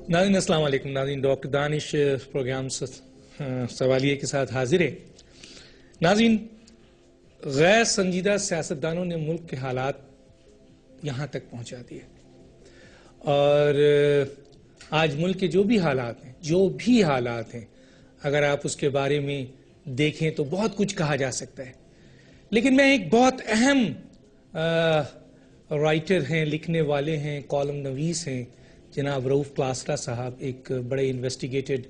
ناظرین السلام علیکم. ناظرین ڈاکٹر دانش پروگرام سوالیے کے ساتھ حاضر ہے. ناظرین غیر سنجیدہ سیاستدانوں نے ملک کے حالات یہاں تک پہنچا دیے اور آج ملک کے جو بھی حالات ہیں اگر آپ اس کے بارے میں دیکھیں تو بہت کچھ کہا جا سکتا ہے. لیکن میں ایک بہت اہم رائٹر ہیں، لکھنے والے ہیں، کالم نویس ہیں جناب رؤف کلاسرا صاحب، ایک بڑے انویسٹیگیٹڈ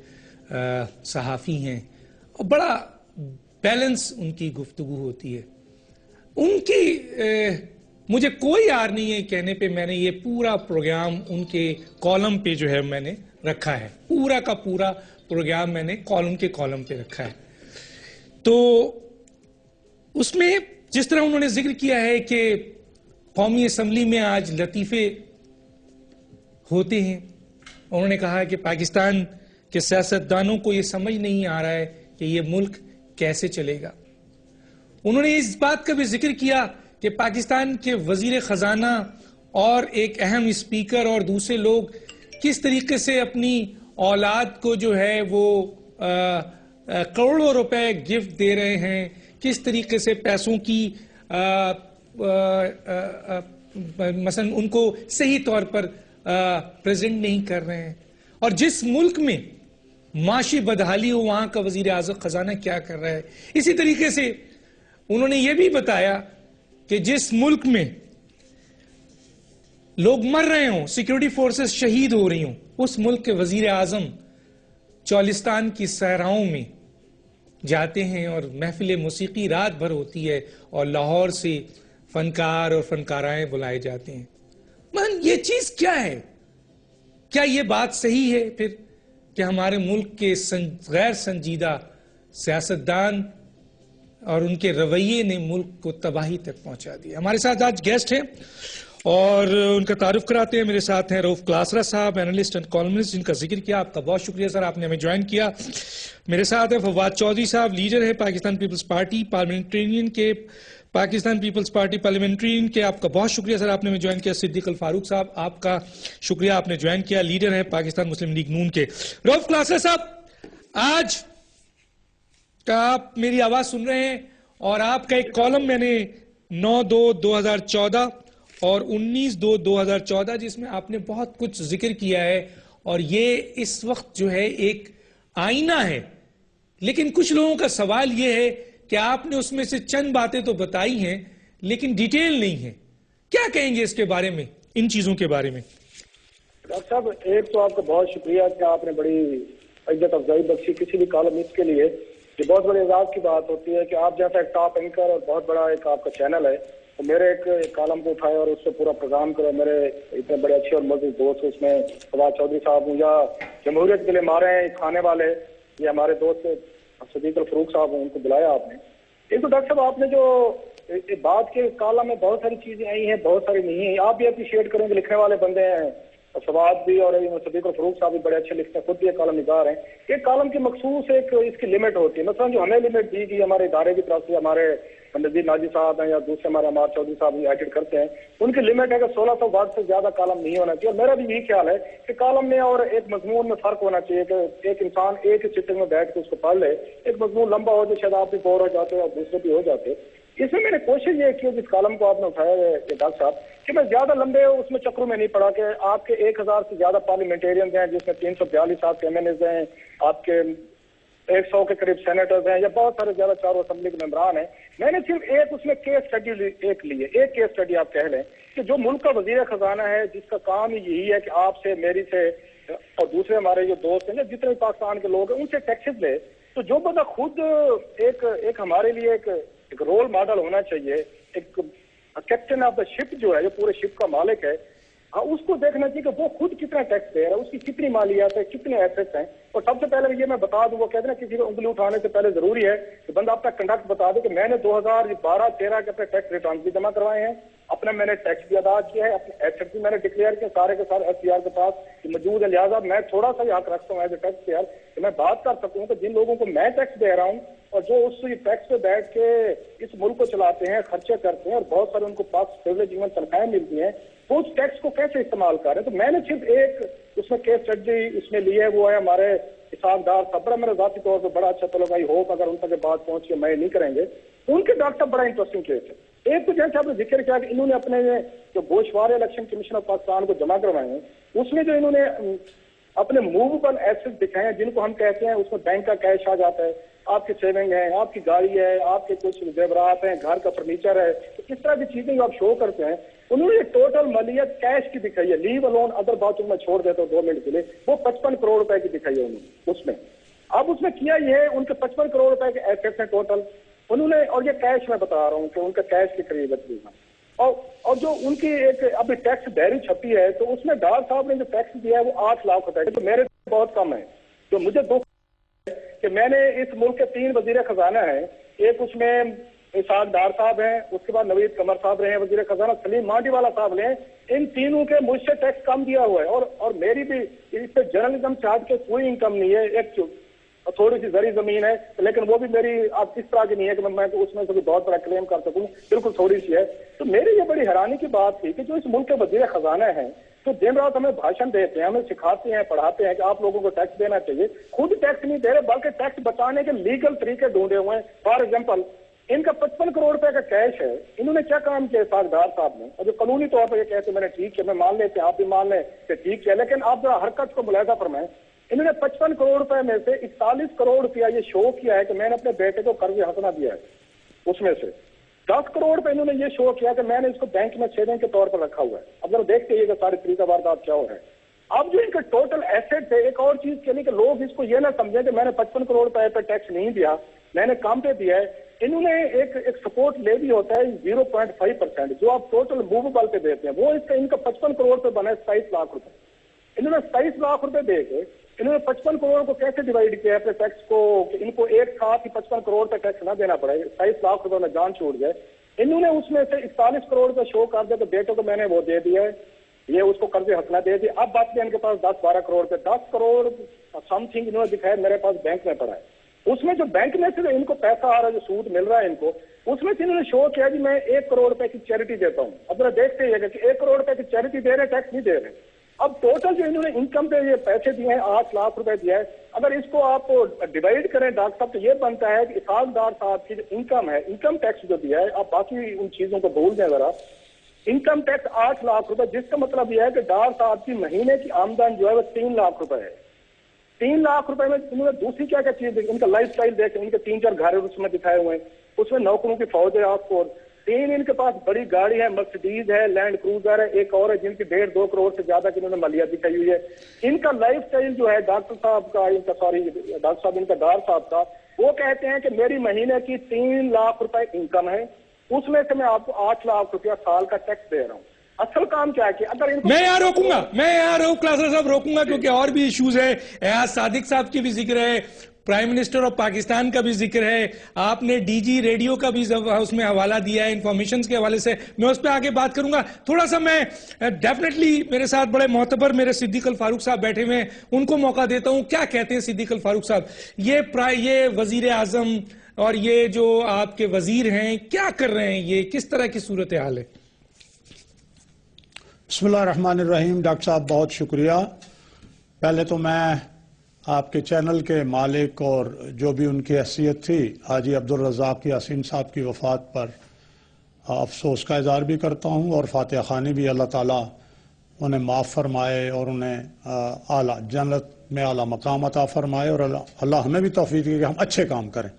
صحافی ہیں اور بڑا بیلنس ان کی گفتگو ہوتی ہے. ان کی مجھے کوئی عار نہیں ہے کہنے پہ میں نے یہ پورا پروگرام ان کے کالم پہ جو ہے میں نے رکھا ہے، پورا کا پورا پروگرام میں نے کالم پہ رکھا ہے. تو اس میں جس طرح انہوں نے ذکر کیا ہے کہ قومی اسمبلی میں آج لطیفے ہوتے ہیں، انہوں نے کہا کہ پاکستان کے سیاستدانوں کو یہ سمجھ نہیں آ رہا ہے کہ یہ ملک کیسے چلے گا. انہوں نے اس بات کا بھی ذکر کیا کہ پاکستان کے وزیر خزانہ اور ایک اہم اسپیکر اور دوسرے لوگ کس طریقے سے اپنی اولاد کو جو ہے وہ کروڑوں روپے گفٹ دے رہے ہیں، کس طریقے سے پیسوں کی مثلا ان کو صحیح طور پر پریزنٹ نہیں کر رہے ہیں. اور جس ملک میں معاشی بدحالی ہو وہاں کا وزیر اعظم خزانہ کیا کر رہا ہے. اسی طریقے سے انہوں نے یہ بھی بتایا کہ جس ملک میں لوگ مر رہے ہوں، سیکیورٹی فورسز شہید ہو رہی ہوں، اس ملک کے وزیر اعظم چولستان کی صحراؤں میں جاتے ہیں اور محفل موسیقی رات بھر ہوتی ہے اور لاہور سے فنکار اور فنکارائیں بلائے جاتے ہیں. یہ چیز کیا ہے؟ کیا یہ بات صحیح ہے پھر کہ ہمارے ملک کے غیر سنجیدہ سیاستدان اور ان کے رویے نے ملک کو تباہی تک پہنچا دیا؟ ہمارے ساتھ آج گیسٹ ہیں اور ان کا تعارف کراتے ہیں. میرے ساتھ ہیں رؤف کلاسرا صاحب، اینالسٹ اینڈ کالمنسٹ، جن کا ذکر کیا. آپ کا بہت شکریہ سر، آپ نے ہمیں جوائن کیا. میرے ساتھ ہیں فواد چودھری صاحب، لیڈر ہے پاکستان پیپلز پارٹی پارلیمنٹرین کے، پاکستان پیپلز پارٹی پارلیمنٹرین کے. آپ کا بہت شکریہ سر، آپ نے ہمیں جوائن کیا. صدیق الفاروق صاحب، آپ کا شکریہ، آپ نے جوائن کیا، لیڈر ہے پاکستان مسلم لیگ نون کے. رؤف کلاسرا صاحب، آج کا آپ میری آواز سن رہے ہیں اور آپ کا ایک کالم میں نے 9/2/2014 اور 19/2/2014 جس میں آپ نے بہت کچھ ذکر کیا ہے اور یہ اس وقت جو ہے ایک آئینہ ہے. لیکن کچھ لوگوں کا سوال یہ ہے کہ آپ نے اس میں سے چند باتیں تو بتائی ہیں لیکن ڈیٹیل نہیں ہے. کیا کہیں گے اس کے بارے میں، ان چیزوں کے بارے میں؟ ڈاکٹر صاحب، ایک تو آپ کا بہت شکریہ کہ آپ نے بڑی عزت افزائی بخشی کسی بھی کالمسٹ کے لیے. یہ بہت بڑے اعزاز کی بات ہوتی ہے کہ آپ جیسا ایک ٹاپ اینکر اور بہت بڑا ایک آپ کا چینل ہے تو میرے ایک کالم کو اٹھائے اور اس سے پورا پروگرام کرے. میرے اتنے بڑے اچھے اور مزید دوست اس میں فواد چودھری صاحب ہوں یا جمہوریت کے لیے مارے ہیں کھانے والے یہ ہمارے دوست صدیق الفاروق صاحب ہوں، ان کو بلایا آپ نے. ایک تو ڈاکٹر صاحب آپ نے جو بات کے کالم میں بہت ساری چیزیں آئی ہیں، بہت ساری نہیں ہیں. آپ بھی اپریشیٹ کریں گے، لکھنے والے بندے ہیں، فواد بھی اور صدیق الفاروق صاحب بھی بڑے اچھے لکھتے ہیں، خود بھی ایک کالم نگار ہیں. ایک کالم کی مخصوص ایک اس کی لمٹ ہوتی ہے. مثلا جو ہمیں لمٹ دی گئی ہمارے ادارے کی طرف سے، ہمارے نذیر ناجی صاحب ہیں یا دوسرے ہمارے عمار چودھری صاحب ایڈٹ کرتے ہیں، ان کی لمٹ ہے کہ 1600 ورڈ سے زیادہ کالم نہیں ہونا چاہیے. اور میرا بھی یہی خیال ہے کہ کالم میں اور ایک مضمون میں فرق ہونا چاہیے کہ ایک انسان ایک ہی سٹنگ میں بیٹھ کے اس کو پڑھ لے. ایک مضمون لمبا ہو تو شاید آپ بھی بور ہو جاتے اور دوسرے بھی ہو جاتے. اس میں نے کوشش یہ کی جس کالم کو آپ نے اٹھایا ہے ڈاکٹر صاحب کہ میں زیادہ لمبے اس میں چکروں میں نہیں پڑا کہ آپ کے 1000 سے زیادہ پارلیمنٹیرینز ہیں جس میں 342 آپ کے ایم این ایز ہیں، آپ کے 100 کے قریب سینیٹرز ہیں یا بہت سارے زیادہ چاروں اسمبلی کے ممبران ہیں. میں نے صرف ایک اس میں کیس اسٹڈی ایک کیس اسٹڈی آپ کہہ لیں کہ جو ملک کا وزیر خزانہ ہے جس کا کام ہی یہی ہے کہ آپ سے، میری سے اور دوسرے ہمارے جو دوست ہیں جتنے پاکستان کے لوگ ہیں ان سے ٹیکسز لے، تو جو بندہ خود ایک ہمارے لیے ایک رول ماڈل ہونا چاہیے، ایک کیپٹن آف دا شپ جو ہے، جو پورے شپ کا مالک ہے، اس کو دیکھنا چاہیے کہ وہ خود کتنا ٹیکس دے رہا ہے، اس کی کتنی مالیات ہے، کتنے ایسیٹس ہیں. اور سب سے پہلے یہ میں بتا دوں، وہ کہتے ہیں کسی کو انگلی اٹھانے سے پہلے ضروری ہے کہ بندہ اپنا کنڈکٹ بتا دے کہ میں نے 2012-13 کے اپنے ٹیکس ریٹرن بھی جمع کروائے ہیں اپنا میں نے ٹیکس بھی ادا کیا ہے, اپنے ایسٹ بھی میں نے ڈکلیئر کیا سارے کے سارے SCR کے پاس موجود ہے. لہٰذا میں تھوڑا سا حق رکھتا ہوں ایز اے ٹیکس پیئر کہ میں بات کر سکوں کہ جن لوگوں کو میں ٹیکس دے رہا ہوں اور جو اس ٹیکس پہ بیٹھ کے اس ملک کو چلاتے ہیں, خرچے کرتے ہیں اور بہت سارے ان کو پاس پرولیج ایون تنخواہیں ملتی ہیں, وہ اس ٹیکس کو کیسے استعمال کر رہے ہیں. تو میں نے صرف ایک اس میں کیس اسٹڈی اس میں لی ہے, وہ ہے ہمارے اسحاق ڈار صاحب. میرا ذاتی طور پہ بڑا اچھا تعلق ہے, ہوپ اگر ان تک بات پہنچ کے میں نہیں کریں گے. ان کے ڈاکٹر صاحب بڑا انٹرسٹنگ کیس ہے. ایک تو جیسے آپ نے ذکر کیا کہ انہوں نے اپنے جو گوشوارے الیکشن کمیشن آف پاکستان کو جمع کروائے ہیں, اس میں جو انہوں نے اپنے موویبل ایسٹ دکھائے ہیں جن کو ہم کہتے ہیں, اس میں بینک کا کیش آ جاتا ہے, آپ کی سیونگ ہے, آپ کی گاڑی ہے, آپ کے کچھ زیورات ہیں, گھر کا فرنیچر ہے, تو اس طرح کی چیزیں جو آپ شو کرتے ہیں, انہوں نے ٹوٹل مالیت کیش کی دکھائی ہے. لیو الون ادر باتوں میں چھوڑ دیتا ہوں 2 منٹ کے لیے, وہ 55 کروڑ روپے کی دکھائی ہے انہوں نے اس میں. اب اس میں کیا یہ ہے, ان کے 55 کروڑ روپے کے ایسٹس ہیں ٹوٹل انہوں نے, اور یہ کیش میں بتا رہا ہوں کہ ان کا کیش کے قریب ہے. اور جو ان کی ایک ابھی ٹیکس ڈائری چھپی ہے, تو اس میں ڈار صاحب نے جو ٹیکس دیا ہے وہ 8 لاکھ روپے, تو میرے بہت کم ہے. جو مجھے دکھ کہ میں نے اس ملک کے 3 وزیر خزانہ ہیں, ایک اس میں اسحاق ڈار صاحب ہیں, اس کے بعد نوید قمر صاحب رہے ہیں وزیر خزانہ, سلیم مانڈی والا صاحب رہے ہیں. ان تینوں کے مجھ سے ٹیکس کم دیا ہوا ہے, اور میری بھی اس پہ جرنلزم چارج کے کوئی انکم نہیں ہے. ایک تھوڑی سی زرعی زمین ہے, لیکن وہ بھی میری آپ اس طرح کی نہیں ہے کہ میں اس میں سے کوئی بہت بڑا کلیم کر سکوں, بالکل تھوڑی سی ہے. تو میری یہ بڑی حیرانی کی بات تھی کہ جو اس ملک کے وزیر خزانہ ہیں, تو دن رات ہمیں بھاشن دیتے ہیں, ہمیں سکھاتے ہیں, پڑھاتے ہیں کہ آپ لوگوں کو ٹیکس دینا چاہیے, خود ٹیکس نہیں دے رہے بلکہ ٹیکس بچانے کے لیگل طریقے ڈھونڈے ہوئے ہیں. فار ایگزامپل ان کا 55 کروڑ روپے کا کیش ہے, انہوں نے کیا کام کیا اسحاق ڈار صاحب نے, اور جو قانونی طور پر یہ کہتے ہیں میں نے ٹھیک ہے, میں مان لیتے ہیں, آپ بھی مان لیں کہ ٹھیک ہے, لیکن آپ ذرا حرکت کو ملاحظہ فرمائیں. انہوں نے 55 کروڑ روپے میں سے 41 کروڑ روپیہ یہ شو کیا ہے کہ میں نے اپنے بیٹے کو قرض حسنہ دیا ہے. اس میں سے 10 کروڑ روپے انہوں نے یہ شو کیا کہ میں نے اس کو بینک میں سیونگ کے طور پر رکھا ہوا ہے. اب ذرا دیکھتے ہیں کہ سارے طریقہ واردات کیا ہو رہا ہے. اب جو ان کا ٹوٹل ایسٹ ہے, ایک اور چیز کے لیے کہ لوگ اس کو یہ نہ سمجھیں کہ میں نے 55 کروڑ روپے پہ ٹیکس نہیں دیا, میں نے کام پہ دیا ہے. انہوں نے ایک سپورٹ لے بھی ہوتا ہے 0.5% جو آپ ٹوٹل موویبل پہ دیتے ہیں, وہ اس کا ان کا 55 کروڑ پہ بنا ہے 27 لاکھ روپے. انہوں نے 27 لاکھ روپے دے کے انہوں نے 55 کروڑ کو کیسے ڈیوائڈ کیا اپنے ٹیکس کو, کہ ان کو ایک ساتھ ہی 55 کروڑ پہ ٹیکس نہ دینا پڑے, 27 لاکھ روپے میں جان چھوٹ جائے. انہوں نے اس میں سے 41 کروڑ کا شو کر دیا تو بیٹوں کو میں نے وہ دے دیا ہے, یہ اس کو قرض حسنہ دے دیا. اب بات ان کے پاس 10-12 کروڑ پہ 10 کروڑ سم تھنگ انہوں نے دکھایا میرے پاس بینک میں پڑا ہے. اس میں جو بینک میں سے ان کو پیسہ آ رہا ہے, جو سود مل رہا ہے ان کو, اس میں سے انہوں نے شو کیا کہ میں 1 کروڑ روپے کی چیریٹی دیتا ہوں. اب ذرا دیکھتے ہیں کہ 1 کروڑ روپے کی چیریٹی دے رہے, ٹیکس نہیں دے رہے. اب ٹوٹل جو انہوں نے انکم پہ یہ پیسے دیے ہیں 8 لاکھ روپے دیا ہے. اگر اس کو آپ ڈیوائڈ کریں ڈاکٹر صاحب, تو یہ بنتا ہے کہ اسحاق ڈار صاحب کی جو انکم ہے, انکم ٹیکس جو دیا ہے, آپ باقی ان چیزوں کو بھول دیں ذرا, انکم ٹیکس 8 لاکھ روپے, جس کا مطلب یہ ہے کہ ڈار صاحب کی مہینے کی آمدن جو ہے وہ 3 لاکھ روپے ہے. 3 لاکھ روپے میں انہوں نے دوسری کیا کیا چیز دیکھی, ان کا لائف سٹائل دیکھیں, ان کے 3-4 گھر اس میں دکھائے ہوئے ہیں, اس میں نوکروں کی فوج ہے آپ کو, 3 ان کے پاس بڑی گاڑی ہے, مرسڈیز ہے, لینڈ کروزر ہے, ایک اور ہے جن کی 1.5-2 کروڑ سے زیادہ کی انہوں نے مالیت دکھائی ہوئی ہے. ان کا لائف سٹائل جو ہے ڈاکٹر صاحب کا, ڈاکٹر صاحب ان کا ڈار صاحب کا, وہ کہتے ہیں کہ میری مہینے کی 3 لاکھ روپے انکم ہے, اس میں سے میں آپ کو 8 لاکھ روپیہ سال کا ٹیکس دے رہا ہوں. اصل کام کیا ہے کہ اگر ان کو میں یہاں روکوں گا, کلاسر صاحب روکوں گا, کیونکہ اور بھی ایشوز ہیں. ایاز صادق صاحب کی بھی ذکر ہے, پرائم منسٹر آف پاکستان کا بھی ذکر ہے, آپ نے ڈی جی ریڈیو کا بھی اس میں حوالہ دیا ہے انفارمیشنز کے حوالے سے, میں اس پہ آگے بات کروں گا. تھوڑا سا میں ڈیفینیٹلی میرے ساتھ بڑے معتبر میرے صدیق الفاروق صاحب بیٹھے ہوئے ہیں, ان کو موقع دیتا ہوں. کیا کہتے ہیں صدیق الفاروق صاحب, یہ وزیر اعظم اور یہ جو آپ کے وزیر ہیں کیا کر رہے ہیں, یہ کس طرح کی صورتحال ہے؟ بسم اللہ الرحمن الرحیم. ڈاکٹر صاحب بہت شکریہ. پہلے تو میں آپ کے چینل کے مالک اور جو بھی ان کی حیثیت تھی, حاجی عبدالرزاق یاسین صاحب کی وفات پر افسوس کا اظہار بھی کرتا ہوں, اور فاتحہ خوانی بھی اللہ تعالیٰ انہیں معاف فرمائے اور انہیں اعلیٰ جنت میں اعلیٰ مقام عطا فرمائے, اور اللہ ہمیں بھی توفیق دے کہ ہم اچھے کام کریں.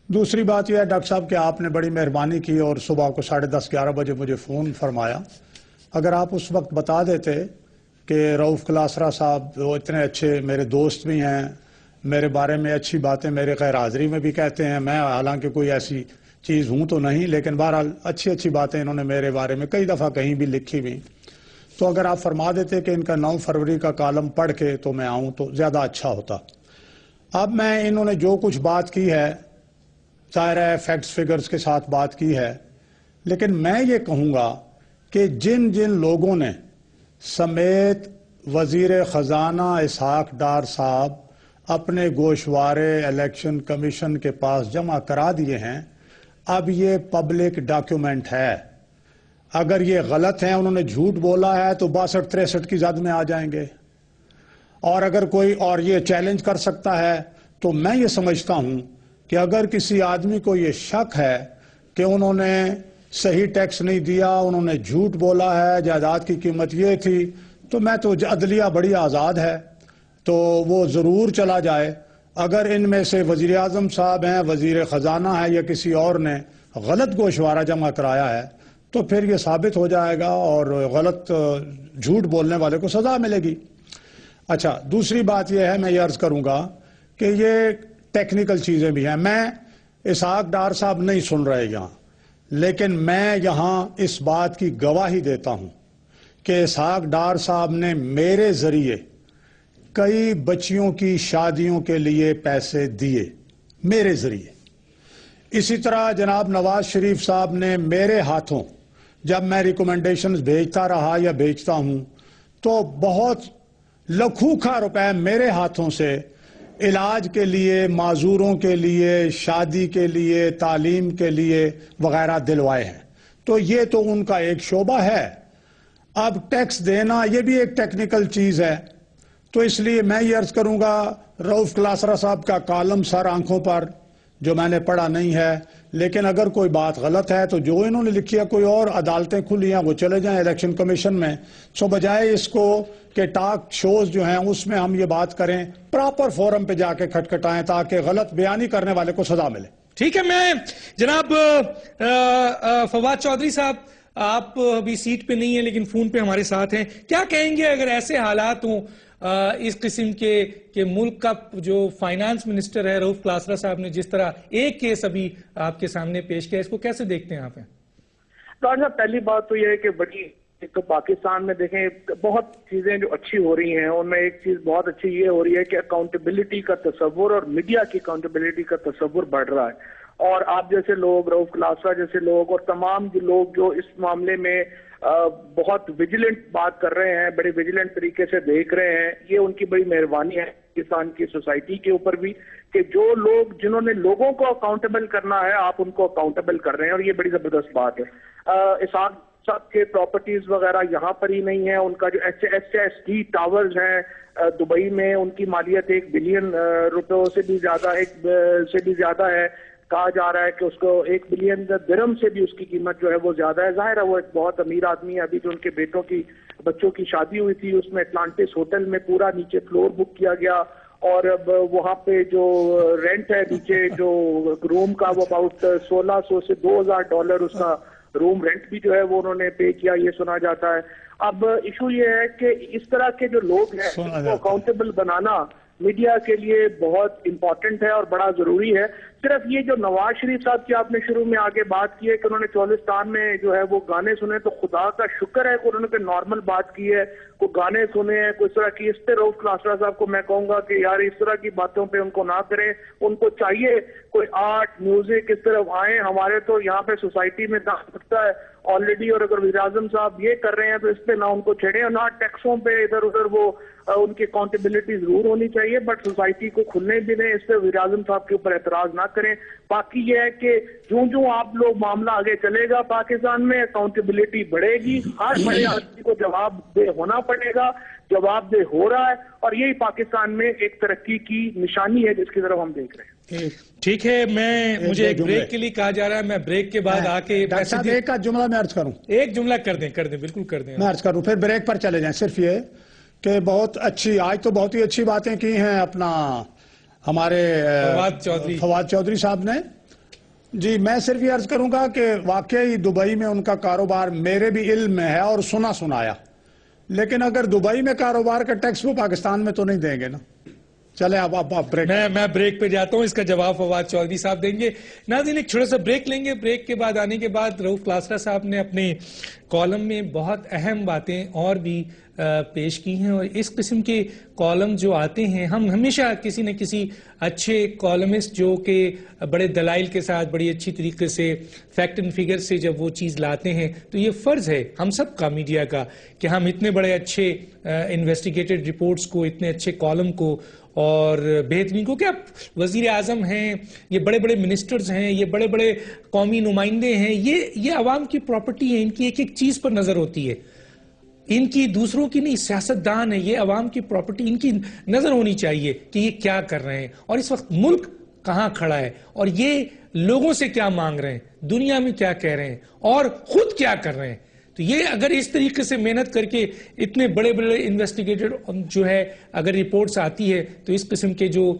دوسری بات یہ ہے ڈاکٹر صاحب کہ آپ نے بڑی مہربانی کی اور صبح کو 10:30-11 بجے مجھے فون فرمایا. اگر آپ اس وقت بتا دیتے کہ رؤوف کلاسرہ صاحب وہ اتنے اچھے میرے دوست بھی ہیں, میرے بارے میں اچھی باتیں میرے غیر حاضری میں بھی کہتے ہیں, میں حالانکہ کوئی ایسی چیز ہوں تو نہیں, لیکن بہرحال اچھی باتیں انہوں نے میرے بارے میں کئی دفعہ کہیں بھی لکھی بھی, تو اگر آپ فرما دیتے کہ ان کا 9 فروری کا کالم پڑھ کے تو میں آؤں تو زیادہ اچھا ہوتا. اب میں انہوں نے جو کچھ بات کی ہے, ظاہر ہے فیکٹس فگرز کے ساتھ بات کی ہے, لیکن میں یہ کہوں گا کہ جن جن لوگوں نے سمیت وزیر خزانہ اسحاق ڈار صاحب اپنے گوشوارے الیکشن کمیشن کے پاس جمع کرا دیے ہیں، اب یہ پبلک ڈاکیومنٹ ہے. اگر یہ غلط ہیں، انہوں نے جھوٹ بولا ہے، تو 62-63 کی زد میں آ جائیں گے. اور اگر کوئی اور یہ چیلنج کر سکتا ہے، تو میں یہ سمجھتا ہوں کہ اگر کسی آدمی کو یہ شک ہے کہ انہوں نے صحیح ٹیکس نہیں دیا، انہوں نے جھوٹ بولا ہے، جائیداد کی قیمت یہ تھی، تو میں تو عدلیہ بڑی آزاد ہے، تو وہ ضرور چلا جائے. اگر ان میں سے وزیر اعظم صاحب ہیں، وزیر خزانہ ہے، یا کسی اور نے غلط گوشوارہ جمع کرایا ہے، تو پھر یہ ثابت ہو جائے گا اور غلط جھوٹ بولنے والے کو سزا ملے گی. اچھا، دوسری بات یہ ہے، میں یہ عرض کروں گا کہ یہ ٹیکنیکل چیزیں بھی ہیں. میں اسحاق ڈار صاحب نہیں سن رہے یہاں، لیکن میں یہاں اس بات کی گواہی دیتا ہوں کہ اسحاق ڈار صاحب نے میرے ذریعے کئی بچیوں کی شادیوں کے لیے پیسے دیے، میرے ذریعے. اسی طرح جناب نواز شریف صاحب نے میرے ہاتھوں، جب میں ریکمنڈیشنز بھیجتا رہا یا بھیجتا ہوں، تو بہت لاکھوں روپے میرے ہاتھوں سے علاج کے لیے، معذوروں کے لیے، شادی کے لیے، تعلیم کے لیے وغیرہ دلوائے ہیں. تو یہ تو ان کا ایک شعبہ ہے. اب ٹیکس دینا یہ بھی ایک ٹیکنیکل چیز ہے. تو اس لیے میں یہ عرض کروں گا، رؤف کلاسرا صاحب کا کالم سر آنکھوں پر جو میں نے پڑھا نہیں ہے، لیکن اگر کوئی بات غلط ہے تو جو انہوں نے لکھی ہے، کوئی اور عدالتیں کھلی ہیں وہ چلے جائیں الیکشن کمیشن میں. سو بجائے اس کو کہ ٹاک شوز جو ہیں اس میں ہم یہ بات کریں، پراپر فورم پہ جا کے کھٹکھٹائیں تاکہ غلط بیانی کرنے والے کو سزا ملے. ٹھیک ہے. میں جناب فواد چودھری صاحب، آپ ابھی سیٹ پہ نہیں ہیں لیکن فون پہ ہمارے ساتھ ہیں. کیا کہیں گے اگر ایسے حالات ہوں اس قسم کے کہ ملک کا جو فائنانس منسٹر ہے رؤف کلاسرا صاحب نے جس طرح ایک کیس ابھی آپ کے سامنے پیش کیا، اس کو کیسے دیکھتے ہیں آپ؟ ڈاکٹر صاحب، پہلی بات تو یہ ہے کہ بڑی ایک تو پاکستان میں دیکھیں بہت چیزیں جو اچھی ہو رہی ہیں، ان میں ایک چیز بہت اچھی یہ ہو رہی ہے کہ اکاؤنٹیبلٹی کا تصور اور میڈیا کی اکاؤنٹیبلٹی کا تصور بڑھ رہا ہے. اور آپ جیسے لوگ، رؤف کلاسرا جیسے لوگ، اور تمام جو لوگ جو اس معاملے میں بہت ویجیلنٹ بات کر رہے ہیں، بڑے ویجیلنٹ طریقے سے دیکھ رہے ہیں، یہ ان کی بڑی مہربانی ہے پاکستان کی سوسائٹی کے اوپر بھی کہ جو لوگ جنہوں نے لوگوں کو اکاؤنٹیبل کرنا ہے آپ ان کو اکاؤنٹیبل کر رہے ہیں، اور یہ بڑی زبردست بات ہے. اسحاق صاحب کے پراپرٹیز وغیرہ یہاں پر ہی نہیں ہیں. ان کا جو ایس ٹی ٹاورز ہیں دبئی میں، ان کی مالیت 1 بلین روپے سے بھی زیادہ ہے. کہا جا رہا ہے کہ اس کو 1 بلین درہم سے بھی اس کی قیمت جو ہے وہ زیادہ ہے. ظاہر ہے وہ ایک بہت امیر آدمی ہے. ابھی جو ان کے بچوں کی شادی ہوئی تھی اس میں اٹلانٹس ہوٹل میں پورا نیچے فلور بک کیا گیا، اور اب وہاں پہ جو رینٹ ہے نیچے جو روم کا وہ اباؤٹ $1,600 سے $2,000 اس کا روم رینٹ بھی جو ہے وہ انہوں نے پے کیا، یہ سنا جاتا ہے. اب ایشو یہ ہے کہ اس طرح کے جو لوگ ہیں ان کو اکاؤنٹیبل بنانا میڈیا کے لیے بہت امپورٹنٹ ہے اور بڑا ضروری ہے. صرف یہ جو نواز شریف صاحب کی آپ نے شروع میں آگے بات کی ہے کہ انہوں نے چولستان میں جو ہے وہ گانے سنے، تو خدا کا شکر ہے کہ انہوں نے کوئی نارمل بات کی ہے، کوئی گانے سنے ہیں، کوئی اس طرح کی. اس پہ رؤف کلاسرا صاحب کو میں کہوں گا کہ یار اس طرح کی باتوں پہ ان کو نہ کریں. ان کو چاہیے کوئی آرٹ میوزک اس طرف آئیں. ہمارے تو یہاں پہ سوسائٹی میں داخل سکتا ہے آلریڈی، اور اگر وزیر اعظم صاحب یہ کر رہے ہیں تو اس پہ نہ ان کو چھیڑیں، اور نہ ٹیکسوں پہ ادھر ادھر وہ ان کی اکاؤنٹیبلٹی ضرور ہونی چاہیے، بٹ سوسائٹی کو کھلنے بھی دیں. اس پہ وزیر اعظم صاحب کے اوپر اعتراض نہ کریں. باقی یہ ہے کہ جوں آپ لوگ معاملہ آگے چلے گا پاکستان میں اکاؤنٹیبلٹی بڑھے گی، ہر بڑے آدمی کو جواب دہ ہونا پڑے گا. جواب دہ ہو رہا ہے، اور یہی پاکستان میں ایک ترقی کی نشانی ہے جس کی طرف ہم دیکھ رہے ہیں. ٹھیک ہے. مجھے ایک بریک کے لیے کہا جا رہا ہے، میں بریک کے بعد آ کے ایک جملہ میں عرض کروں. ایک جملہ کر دیں بالکل کر دیں. میں عرض کروں پھر بریک پر چلے جائیں. صرف یہ کہ بہت اچھی، آج تو بہت ہی اچھی باتیں کی ہیں اپنا ہمارے فواد چودھری صاحب نے. جی میں صرف یہ عرض کروں گا کہ واقعی دبئی میں ان کا کاروبار میرے بھی علم میں ہے اور سنایا، لیکن اگر دبئی میں کاروبار کا ٹیکس وہ پاکستان میں تو نہیں دیں گے نا. چلے اب بریک. میں بریک پہ جاتا ہوں. اس کا جواب فواد چودھری صاحب دیں گے. ناظرین ایک چھوٹا سا بریک لیں گے. بریک کے بعد آنے کے بعد رؤف کلاسرا صاحب نے اپنے کالم میں بہت اہم باتیں اور بھی پیش کی ہیں, اور اس قسم کے کالم جو آتے ہیں, ہم ہمیشہ کسی نہ کسی اچھے کالمسٹ جو کہ بڑے دلائل کے ساتھ بڑی اچھی طریقے سے فیکٹ اینڈ فگر سے جب وہ چیز لاتے ہیں تو یہ فرض ہے ہم سب کا, میڈیا کا, کہ ہم اتنے بڑے اچھے انویسٹیگیٹڈ رپورٹس کو, اتنے اچھے کالم کو اور بہترین کو, کہ آپ وزیر اعظم ہیں, یہ بڑے بڑے منسٹرز ہیں, یہ بڑے بڑے قومی نمائندے ہیں, یہ عوام کی پراپرٹی ہے, ان کی ایک ایک چیز پر نظر ہوتی ہے, ان کی دوسروں کی نہیں, سیاستدان ہے, یہ عوام کی پراپرٹی, ان کی نظر ہونی چاہیے کہ یہ کیا کر رہے ہیں اور اس وقت ملک کہاں کھڑا ہے اور یہ لوگوں سے کیا مانگ رہے ہیں, دنیا میں کیا کہہ رہے ہیں اور خود کیا کر رہے ہیں. تو یہ اگر اس طریقے سے محنت کر کے اتنے بڑے بڑے انویسٹیگیٹڈ جو ہے اگر رپورٹس آتی ہے, تو اس قسم کے جو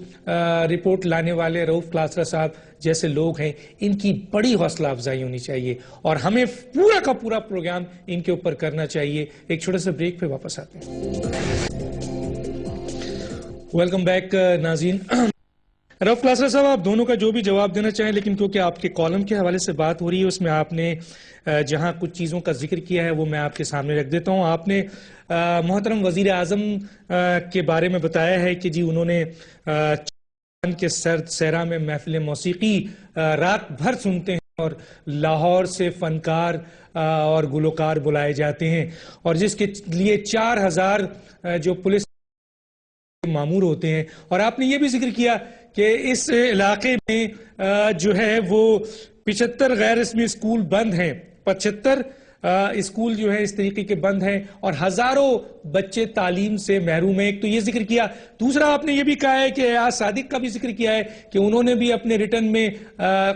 رپورٹ لانے والے رؤف کلاسرا صاحب جیسے لوگ ہیں, ان کی بڑی حوصلہ افزائی ہونی چاہیے اور ہمیں پورا کا پورا پروگرام ان کے اوپر کرنا چاہیے. ایک چھوٹے سے بریک پہ واپس آتے ہیں. ویلکم بیک ناظرین. رؤف کلاسرا صاحب آپ دونوں کا جو بھی جواب دینا چاہیں, لیکن کیونکہ آپ کے کالم کے حوالے سے بات ہو رہی ہے, اس میں آپ نے جہاں کچھ چیزوں کا ذکر کیا ہے وہ میں آپ کے سامنے رکھ دیتا ہوں. آپ نے محترم وزیر اعظم کے بارے میں بتایا ہے کہ جی انہوں نے چاند کے سرد صحرا میں محفل موسیقی رات بھر سنتے ہیں اور لاہور سے فنکار اور گلوکار بلائے جاتے ہیں, اور جس کے لیے 4000 جو پولیس مامور ہوتے ہیں. اور آپ نے یہ بھی ذکر کیا کہ اس علاقے میں جو ہے وہ 75 غیر رسمی اسکول بند ہیں, 75 اسکول جو ہے اس طریقے کے بند ہیں اور ہزاروں بچے تعلیم سے محروم ہیں. ایک تو یہ ذکر کیا. دوسرا آپ نے یہ بھی کہا ہے کہ ایاز صادق کا بھی ذکر کیا ہے کہ انہوں نے بھی اپنے ریٹرن میں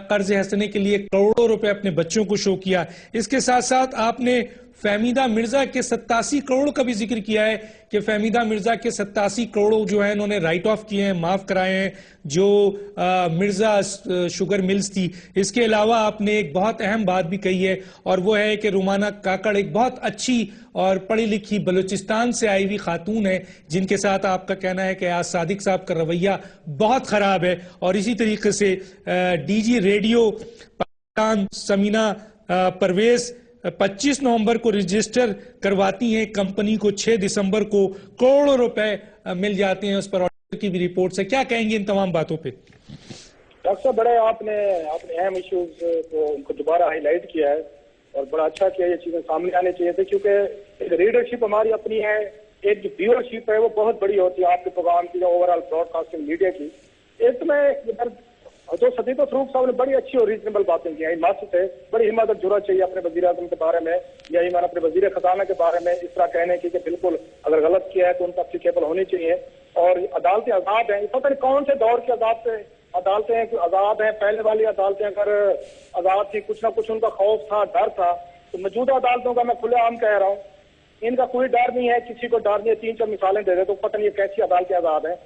قرض حسنے کے لیے کروڑوں روپے اپنے بچوں کو شو کیا. اس کے ساتھ ساتھ آپ نے فہمیدہ مرزا کے 87 کروڑ کا بھی ذکر کیا ہے کہ فہمیدہ مرزا کے 87 کروڑ جو ہیں انہوں نے رائٹ آف کیے ہیں, معاف کرائے ہیں, جو مرزا شوگر ملز تھی. اس کے علاوہ آپ نے ایک بہت اہم بات بھی کہی ہے, اور وہ ہے کہ رومانہ کاکڑ ایک بہت اچھی اور پڑھی لکھی بلوچستان سے آئی ہوئی خاتون ہے, جن کے ساتھ آپ کا کہنا ہے کہ ایاز صادق صاحب کا رویہ بہت خراب ہے. اور اسی طریقے سے D G radio Pakistan Samina Parvez 25 نومبر کو رجسٹر کرواتی ہیں کمپنی کو, 6 دسمبر کو کروڑوں روپے مل جاتے ہیں, اس پر آڈیٹر کی بھی رپورٹ ہے. کیا کہیں گے ان تمام باتوں پہ؟ ڈاکٹر صاحب بڑے آپ نے اہم ایشوز کو ان کو دوبارہ ہائی لائٹ کیا ہے اور بڑا اچھا کیا. یہ چیزیں سامنے آنے چاہیے تھے کیونکہ ایک ریڈرشپ ہماری اپنی ہے, ایک جو ویورشپ ہے وہ بہت بڑی ہوتی ہے آپ کے پروگرام کی, جو overall broadcasting media کی. ایک تو میں جو صدیق فروخ صاحب نے بڑی اچھی اور ریزنیبل باتیں کی ہیں, ماسک سے بڑی ہمت اور جرأت چاہیے اپنے وزیر اعظم کے بارے میں یا ایمان اپنے وزیر خزانہ کے بارے میں اس طرح کہنے کی کہ بالکل اگر غلط کیا ہے تو ان کا اپلیکیبل ہونی چاہیے. اور عدالتیں آزاد ہیں, پتہ نہیں کون سے دور کی عدالتیں ہیں, آزاد ہیں. پہلے والی عدالتیں اگر آزاد تھی, کچھ نہ کچھ ان کا خوف تھا, ڈر تھا, تو موجودہ عدالتوں کا میں کھلے عام کہہ رہا ہوں ان کا کوئی ڈر نہیں ہے, کسی کو ڈر نہیں ہے. 3-4 مثالیں دے دے تو پتہ نہیں کیسی عدالتیں آزاد ہیں.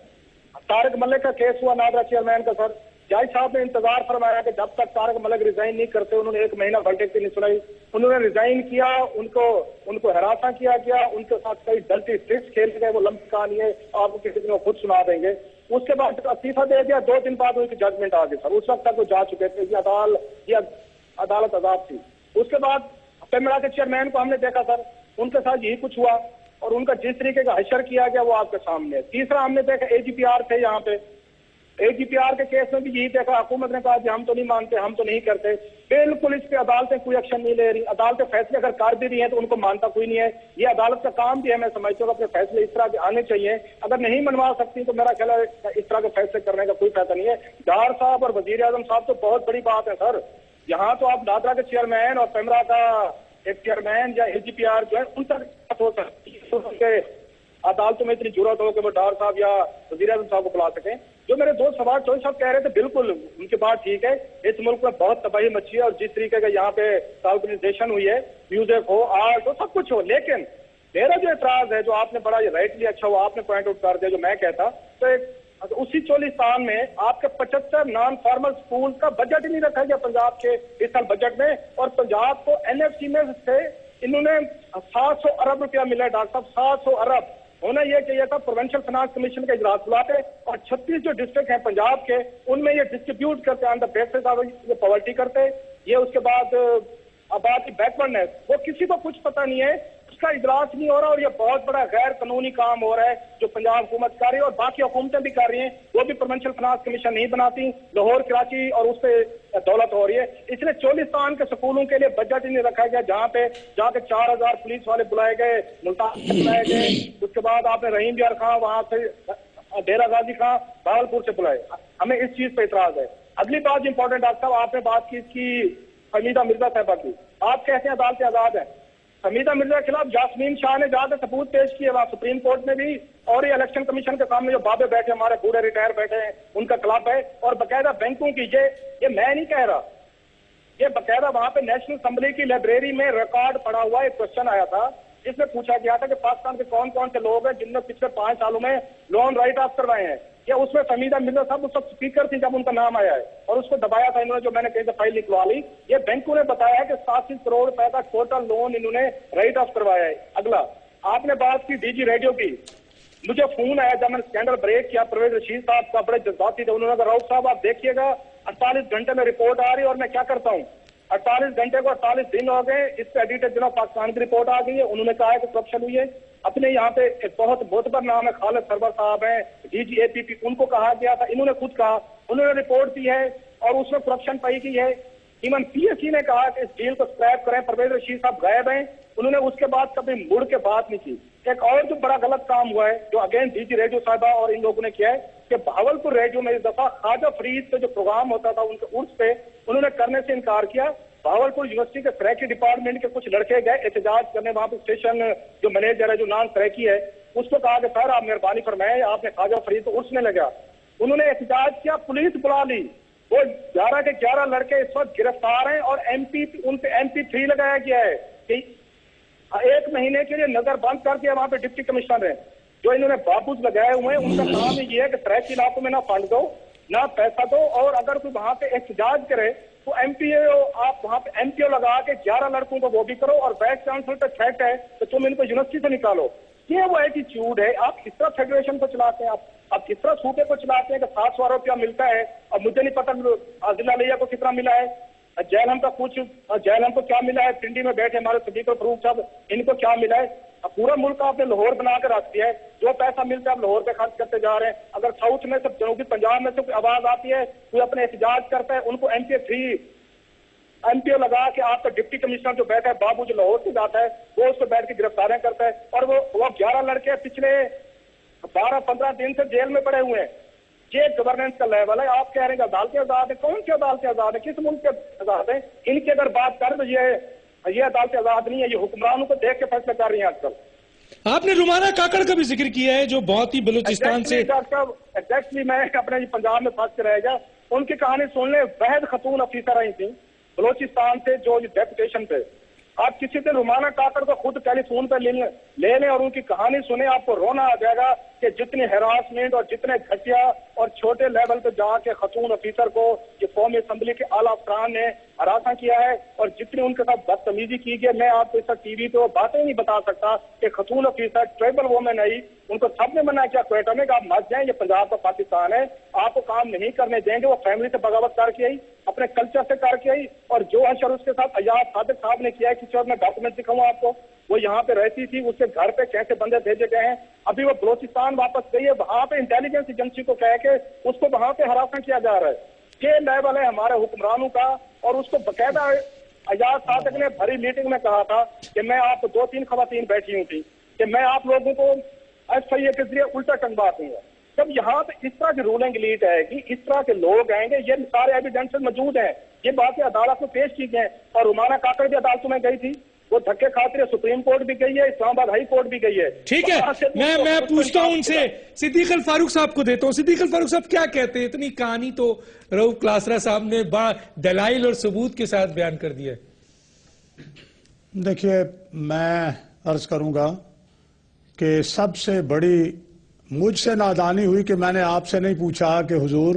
طارق ملک کا کیس ہوا نادرا چیئرمین کا, سر جج صاحب نے انتظار فرمایا کہ جب تک طارق ملک ریزائن نہیں کرتے, انہوں نے 1 مہینہ ورڈکٹ نہیں سنائی. انہوں نے ریزائن کیا, ان کو ہراساں کیا گیا, ان کے ساتھ کئی ڈلٹی ٹرکس کھیل گئے. وہ لمبی کہانی ہے, آپ کو کسی دن وہ خود سنا دیں گے. اس کے بعد استعفیٰ دے دیا, 2 دن بعد ان کی ججمنٹ آ گئی. سر اس وقت تک وہ جا چکے تھے, یہ عدالت آزاد تھی. اس کے بعد پیمرا کے چیئرمین کو ہم نے دیکھا سر, ان کے ساتھ یہی کچھ ہوا اور ان کا جس طریقے کا حشر کیا گیا وہ آپ کے سامنے ہے. تیسرا ہم نے دیکھا AGPR تھے یہاں پہ, AGPR کے کیس میں بھی یہی دیکھا, حکومت نے کہا کہ ہم تو نہیں مانتے, ہم تو نہیں کرتے. بالکل اس پہ عدالتیں کوئی ایکشن نہیں لے رہی. عدالتیں فیصلے اگر کر بھی رہی ہیں تو ان کو مانتا کوئی نہیں ہے. یہ عدالت کا کام بھی ہے, میں سمجھتا ہوں اپنے فیصلے اس طرح کے آنے چاہیے. اگر نہیں منوا سکتی تو میرا خیال ہے اس طرح کے فیصلے کرنے کا کوئی فائدہ نہیں ہے. ڈار صاحب اور وزیر اعظم صاحب تو بہت بڑی بات ہے سر. یہاں تو آپ نادرا کے چیئرمین اور پیمرا کا ایک چیئرمین یا AGPR جو ہے ان تک بات ہو سکتی ہے. عدالتوں میں اتنی ضرورت ہو کہ وہ ڈار صاحب یا وزیر اعظم صاحب کو بلا سکیں. جو میرے دوست سوال چوہدری صاحب کہہ رہے تھے, بالکل ان کی بات ٹھیک ہے. اس ملک میں بہت تباہی مچی ہے اور جس طریقے کا یہاں پہ آرگنائزیشن ہوئی ہے, میوزک ہو, آرٹ ہو, سب کچھ ہو, لیکن میرا جو اعتراض ہے, جو آپ نے بڑا رائٹلی اچھا ہوا آپ نے پوائنٹ آؤٹ کر دیا, جو میں کہتا تو اسی چولستان میں آپ کے 75 نان فارمل سکول کا بجٹ ہی نہیں رکھا گیا پنجاب کے اس سال بجٹ میں. اور پنجاب کو NFC میں سے انہوں نے 700 ارب روپیہ ملا ہے ڈاکٹر صاحب, 700 ارب. ہونا یہ چاہیے تھا پروونشل فائنانس کمیشن کا اجلاس بلاتے اور 36 جو ڈسٹرکٹ ہیں پنجاب کے ان میں یہ ڈسٹریبیوٹ کرتے آن دا بیسس آف یہ پاورٹی کرتے. یہ اس کے بعد آباد کی بیکورڈنیس وہ کسی کو کچھ پتہ نہیں ہے, اس کا اجلاس نہیں ہو رہا اور یہ بہت بڑا غیر قانونی کام ہو رہا ہے جو پنجاب حکومت کر رہی ہے اور باقی حکومتیں بھی کر رہی ہیں. وہ بھی پروونشل فائنانس کمیشن نہیں بناتی, لاہور کراچی اور اس پہ دولت ہو رہی ہے. اس لیے چولستان کے سکولوں کے لیے بجٹ ہی نہیں رکھا گیا جہاں پہ جا کے 4000 پولیس والے بلائے گئے, ملتان بلائے گئے. اس کے بعد آپ نے رحیم یار خان وہاں سے ڈیرہ غازی خان بھاولپور سے بلائے. ہمیں اس چیز پہ اعتراض ہے. اگلی بات امپورٹنٹ ڈاکٹر صاحب آپ نے بات کی اس کی حمیدہ مرزا صاحبہ کی. آپ کہتے ہیں عدالتیں آزاد ہیں. حمیدہ مرزا کے خلاف جاسمین شاہ نے جا کے ثبوت پیش کیے وہاں سپریم کورٹ میں بھی, اور یہ الیکشن کمیشن کے سامنے جو بابے بیٹھے ہمارے بوڑھے ریٹائر بیٹھے ہیں ان کا کلب ہے, اور باقاعدہ بینکوں کی یہ میں نہیں کہہ رہا, یہ باقاعدہ وہاں پہ نیشنل اسمبلی کی لائبریری میں ریکارڈ پڑا ہوا ایک کوشچن آیا تھا جس میں پوچھا گیا تھا کہ پاکستان کے کون کون سے لوگ ہیں جن نے پچھلے 5 سالوں میں لون رائٹ آف کروائے ہیں. کہ اس میں حمیدہ مرزا صاحب اس وقت اسپیکر تھی جب ان کا نام آیا ہے اور اس کو دبایا تھا انہوں نے, جو میں نے کہیں سے فائل نکلوا لی. یہ بینکوں نے بتایا ہے کہ 87 کروڑ روپے کا ٹوٹل لون انہوں نے رائٹ آف کروایا ہے. اگلا آپ نے بات کی ڈی جی ریڈیو کی, مجھے فون آیا جب میں نے اسکینڈل بریک کیا, پرویز رشید صاحب کا بڑے جذباتی تھے. انہوں نے کہا راؤف صاحب آپ دیکھیے گا 48 گھنٹے میں رپورٹ آ رہی ہے اور میں کیا کرتا ہوں, 48 گھنٹے کو 48 دن ہو گئے, اس پہ ایڈیٹر جناب پاکستان کی رپورٹ آ گئی ہے. انہوں نے کہا ہے کہ کرپشن ہوئی ہے. اپنے یہاں پہ ایک بہت معتبر نام ہے خالد سرور صاحب ہیں, ڈی جی اے پی پی, ان کو کہا گیا تھا, انہوں نے خود کہا, انہوں نے رپورٹ دی ہے اور اس میں کرپشن پائی گئی ہے. ایون پی ایس سی نے کہا کہ اس ڈیل کو اسکریپ کریں. پرویز رشید صاحب غائب ہیں, انہوں نے اس کے بعد کبھی مڑ کے بات نہیں کی. ایک اور جو بڑا غلط کام ہوا ہے جو اگین ڈی جی ریڈیو صاحبہ اور ان لوگوں نے کیا ہے کہ بہاولپور ریڈیو میں اس دفعہ خواجہ فرید پہ جو پروگرام ہوتا تھا ان کے عرس پہ انہوں نے کرنے سے انکار کیا. بہاولپور یونیورسٹی کے سریکی ڈپارٹمنٹ کے کچھ لڑکے گئے احتجاج کرنے, وہاں پہ اسٹیشن جو مینیجر ہے جو نان سریکی ہے اس کو کہا کہ سر آپ مہربانی فرمائیں, آپ نے خواجہ فرید کو عرس میں لگا. انہوں نے احتجاج کیا, پولیس بلا لی. وہ 11 کے 11 لڑکے اس وقت گرفتار ہیں اور ان پہ MP3 لگایا گیا ہے کہ 1 مہینے کے لیے نظر بند کر دیا. وہاں پہ ڈپٹی کمشنر ہیں جو انہوں نے بابوز لگائے ہوئے ہیں, ان کا کام یہ ہے کہ سریکی علاقوں میں نہ فنڈ دو نہ پیسہ دو, اور اگر کوئی وہاں پہ احتجاج کرے تو آپ وہاں پہ MP O لگا کے 11 لڑکوں کو وہ بھی کرو, اور وائس چانسلر پہ تھریٹ ہے کہ تم ان کو یونیورسٹی سے نکالو. یہ وہ ایٹیچیوڈ ہے. آپ کس طرح فیڈریشن کو چلاتے ہیں, آپ کس طرح صوبے کو چلاتے ہیں کہ 700 روپیہ ملتا ہے اور مجھے نہیں پتا ضلع علیہ کو کتنا ملا ہے, جیلم کا کچھ, جیلم کو کیا ملا ہے, پنڈی میں بیٹھے ہمارے صدیق فروخ صاحب ان کو کیا ملا ہے. پورا ملک آپ نے لاہور بنا کے رکھ دیا ہے, جو پیسہ ملتا ہے آپ لاہور پہ خرچ کرتے جا رہے ہیں. اگر ساؤتھ میں سے جنوبی پنجاب میں سے کوئی آواز آتی ہے, کوئی اپنے احتجاج کرتا ہے, ان کو MP O لگا کے آپ کا ڈپٹی کمشنر جو بیٹھا ہے بابو جو لاہور سے جاتا ہے وہ اس کو بیٹھ کے گرفتاریاں کرتا ہے, اور وہ 11 لڑکے پچھلے 12-15 دن سے جیل میں پڑے ہوئے ہیں. یہ گورننس کا لیول ہے. آپ کہہ رہے ہیں کہ عدالتیں آزاد ہیں, کون سی عدالتیں آزاد ہیں, کس ملک کے آزاد ہیں؟ ان کی اگر بات کریں تو یہ عدالتیں آزاد نہیں ہے, یہ حکمرانوں کو دیکھ کے فیصلے کر رہی ہیں آج کل. آپ نے رومانہ کاکڑ کا بھی ذکر کیا ہے جو بہت ہی بلوچستان سے ایگزیکٹلی میں اپنے پنجاب میں پھنس کے رہ گیا. ان کی کہانی سن لیں. وحد خاتون افیسر رہی تھیں بلوچستان سے جو ڈیپوٹیشن پہ. آپ کسی دن رومانہ کاکڑ کو خود ٹیلی فون پہ لے لیں اور ان کی کہانی سنیں, آپ کو رونا آ جائے گا کہ جتنی ہراسمنٹ اور جتنے گھٹیا اور چھوٹے لیول پہ جا کے خاتون افیسر کو یہ قومی اسمبلی کے اعلیٰ افسران نے ہراساں کیا ہے اور جتنی ان کے ساتھ بدتمیزی کی گئی. میں آپ کو اس ٹی وی پہ وہ باتیں نہیں بتا سکتا کہ خاتون افیسر ٹرائبل وومن آئی, ان کو سب نے منع کیا کوئٹہ میں کہ آپ مت جائیں, یہ پنجاب کا پاکستان ہے, آپ کو کام نہیں کرنے دیں گے. وہ فیملی سے بغاوت کر کے آئی, اپنے کلچر سے کر کے آئی, اور جو اشر اس کے ساتھ ایاز صادق صاحب نے کیا ہے, کسی اور میں ڈاکومنٹ دکھاؤں آپ کو, وہ یہاں پہ رہتی تھی, اس کے گھر پہ کیسے بندے بھیجے گئے ہیں. ابھی وہ بلوچستان واپس گئی ہے, وہاں پہ انٹیلیجنس ایجنسی کو کہہ کے اس کو وہاں پہ ہراساں کیا جا رہا ہے. یہ لیول ہے ہمارے حکمرانوں کا. اور اس کو باقاعدہ ایاز صادق نے بھری میٹنگ میں کہا تھا کہ میں آپ 2-3 خواتین بیٹھی ہوں تھی کہ میں آپ لوگوں کو SIA کے ذریعے الٹا ٹنگوا دوں گا. جب یہاں پہ اس طرح کی رولنگ لیڈ آئے گی, اس طرح کے لوگ آئیں گے, یہ سارے ایویڈنس موجود ہیں, یہ باتیں عدالت میں پیش کی گئی. اور رومانہ کاکڑ بھی عدالتوں میں گئی تھی, وہ دھکے کھاتے سپریم کورٹ بھی گئی ہے, اسلام آباد ہائی کورٹ بھی گئی ہے. ٹھیک ہے, میں پوچھتا ہوں ان سے, صدیق الفاروق صاحب کو دیتا ہوں. صدیق الفاروق صاحب کیا کہتے ہیں؟ اتنی کہانی تو رؤف کلاسرا صاحب نے دلائل اور ثبوت کے ساتھ بیان کر دیا ہے. دیکھیے, میں عرض کروں گا کہ سب سے بڑی مجھ سے نادانی ہوئی کہ میں نے آپ سے نہیں پوچھا کہ حضور